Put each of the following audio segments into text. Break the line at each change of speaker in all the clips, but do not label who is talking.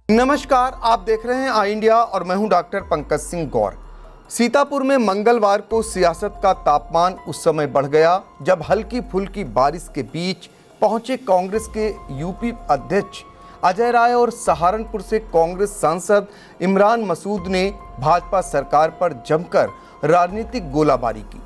नमस्कार, आप देख रहे हैं आई इंडिया और मैं हूं डॉक्टर पंकज सिंह गौर। सीतापुर में मंगलवार को सियासत का तापमान उस समय बढ़ गया जब हल्की फुल्की बारिश के बीच पहुंचे कांग्रेस के यूपी अध्यक्ष अजय राय और सहारनपुर से कांग्रेस सांसद इमरान मसूद ने भाजपा सरकार पर जमकर राजनीतिक गोलाबारी की।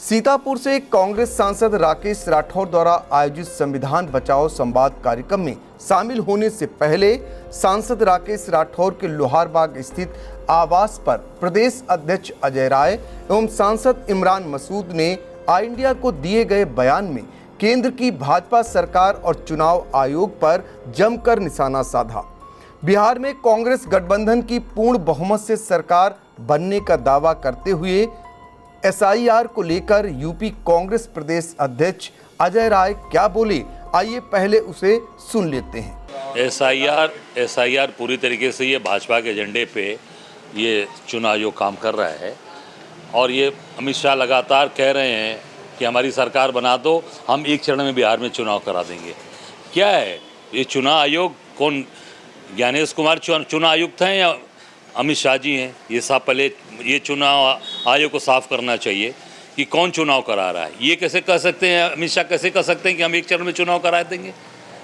सीतापुर से कांग्रेस सांसद राकेश राठौर द्वारा आयोजित संविधान बचाओ संवाद कार्यक्रम में शामिल होने से पहले सांसद राकेश राठौर के लोहारबाग स्थित आवास पर प्रदेश अध्यक्ष अजय राय एवं सांसद इमरान मसूद ने आई इंडिया को दिए गए बयान में केंद्र की भाजपा सरकार और चुनाव आयोग पर जमकर निशाना साधा। बिहार में कांग्रेस गठबंधन की पूर्ण बहुमत से सरकार बनने का दावा करते हुए एसआईआर को लेकर यूपी कांग्रेस प्रदेश अध्यक्ष अजय राय क्या बोले, आइए पहले उसे सुन लेते हैं।
एसआईआर पूरी तरीके से ये भाजपा के एजेंडे पे ये चुनाव आयोग काम कर रहा है और ये अमित शाह लगातार कह रहे हैं कि हमारी सरकार बना दो, हम एक चरण में बिहार में चुनाव करा देंगे। क्या है ये चुनाव आयोग? कौन ज्ञानेश कुमार चुनाव आयुक्त हैं या अमित शाह जी हैं? ये साफ पहले ये चुनाव आयोग को साफ करना चाहिए कि कौन चुनाव करा रहा है। ये कैसे कह सकते हैं, अमित शाह कैसे कह सकते हैं कि हम एक चरण में चुनाव करा देंगे?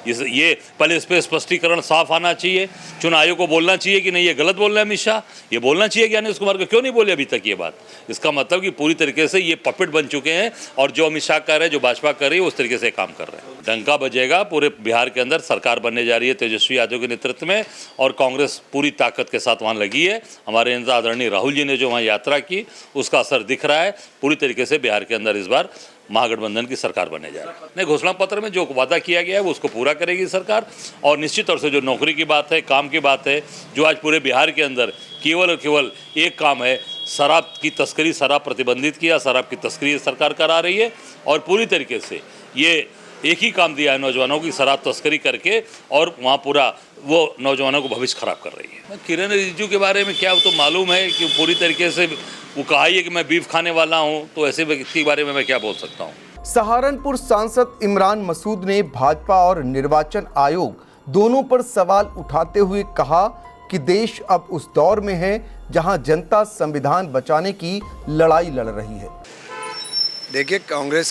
ये पहले इस पर स्पष्टीकरण साफ आना चाहिए। चुनाव आयोग को बोलना चाहिए कि नहीं ये गलत बोल रहे हैं अमित शाह। ये बोलना चाहिए ज्ञानेश कुमार को, क्यों नहीं बोले अभी तक ये बात? इसका मतलब कि पूरी तरीके से ये पपेट बन चुके हैं और जो अमित शाह कह रहे हैं, जो भाजपा कर रही है, उस तरीके से काम कर रहे हैं। डंका बजेगा, पूरे बिहार के अंदर सरकार बनने जा रही है तेजस्वी यादव के नेतृत्व में और कांग्रेस पूरी ताकत के साथ वहाँ लगी है। हमारे नेता आदरणीय राहुल जी ने जो वहाँ यात्रा की उसका असर दिख रहा है। पूरी तरीके से बिहार के अंदर इस बार महागठबंधन की सरकार बनने जा रही है। नहीं, घोषणा पत्र में जो वादा किया गया है वो उसको पूरा करेगी सरकार। और निश्चित तौर से जो नौकरी की बात है, काम की बात है, जो आज पूरे बिहार के अंदर केवल और केवल एक काम है, शराब की तस्करी, शराब प्रतिबंधित किया, शराब की तस्करी सरकार करा रही है और पूरी तरीके से ये एक ही काम दिया है नौजवानों की, शराब तस्करी करके, और वहाँ पूरा वो नौजवानों को भविष्य खराब कर रही है। किरण रिजिजू के बारे में क्या तो मालूम है कि पूरी तरीके से वो कहा ही है कि मैं बीफ खाने वाला हूं, तो ऐसे व्यक्ति के बारे में मैं क्या बोल सकता हूं।
सहारनपुर सांसद इमरान मसूद ने भाजपा और निर्वाचन आयोग दोनों पर सवाल उठाते हुए कहा कि देश अब उस दौर में है जहां जनता संविधान बचाने की लड़ाई लड़ रही है।
देखिए, कांग्रेस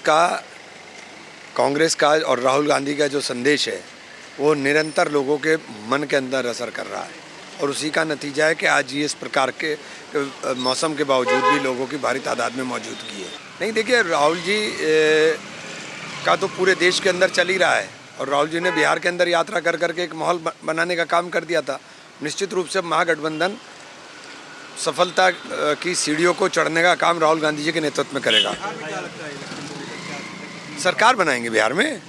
का और राहुल गांधी का जो संदेश है वो निरंतर लोगों के मन के अंदर असर कर रहा है और उसी का नतीजा है कि आज ये इस प्रकार के मौसम के बावजूद भी लोगों की भारी तादाद में मौजूदगी है। नहीं, देखिए, राहुल जी का तो पूरे देश के अंदर चल ही रहा है और राहुल जी ने बिहार के अंदर यात्रा कर करके एक माहौल बनाने का काम कर दिया था। निश्चित रूप से महागठबंधन सफलता की सीढ़ियों को चढ़ने का काम राहुल गांधी जी के नेतृत्व में करेगा। सरकार बनाएंगे बिहार में।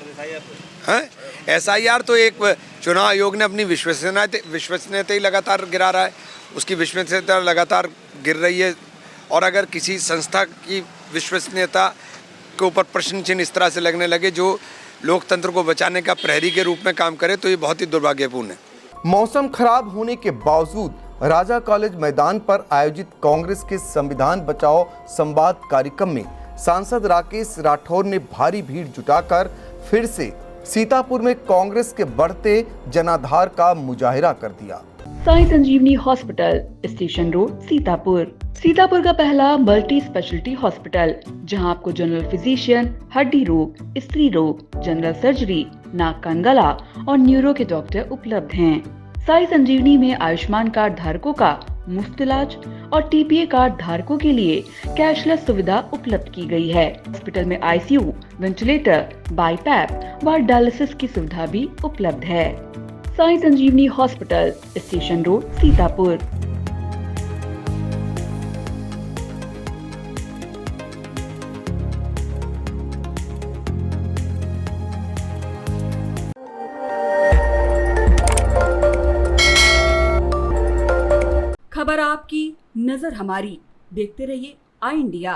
हाँ, एसआईआर तो एक चुनाव आयोग ने अपनी विश्वसनीयता ही लगातार गिरा रहा है, उसकी विश्वसनीयता लगातार गिर रही है और अगर किसी संस्था की विश्वसनीयता के ऊपर प्रश्न चिन्ह इस तरह से लगने लगे जो लोकतंत्र को बचाने का प्रहरी के रूप में काम करे तो ये बहुत ही दुर्भाग्यपूर्ण है।
मौसम खराब होने के बावजूद राजा कॉलेज मैदान पर आयोजित कांग्रेस के संविधान बचाओ संवाद कार्यक्रम में सांसद राकेश राठौर ने भारी भीड़ जुटाकर फिर से सीतापुर में कांग्रेस के बढ़ते जनाधार का मुजाहिरा कर दिया।
साई संजीवनी हॉस्पिटल, स्टेशन रोड, सीतापुर का पहला मल्टी स्पेशलिटी हॉस्पिटल जहां आपको जनरल फिजिशियन, हड्डी रोग, स्त्री रोग, जनरल सर्जरी, नाक कान गला और न्यूरो के डॉक्टर उपलब्ध हैं। साई संजीवनी में आयुष्मान कार्ड धारकों का मुफ्त इलाज और टीपीए कार्ड धारकों के लिए कैशलेस सुविधा उपलब्ध की गई है। हॉस्पिटल में आईसीयू, वेंटिलेटर, बाईपैप व डायलिसिस की सुविधा भी उपलब्ध है। साई संजीवनी हॉस्पिटल, स्टेशन रोड, सीतापुर।
खबर आपकी, नजर हमारी। देखते रहिए आई इंडिया।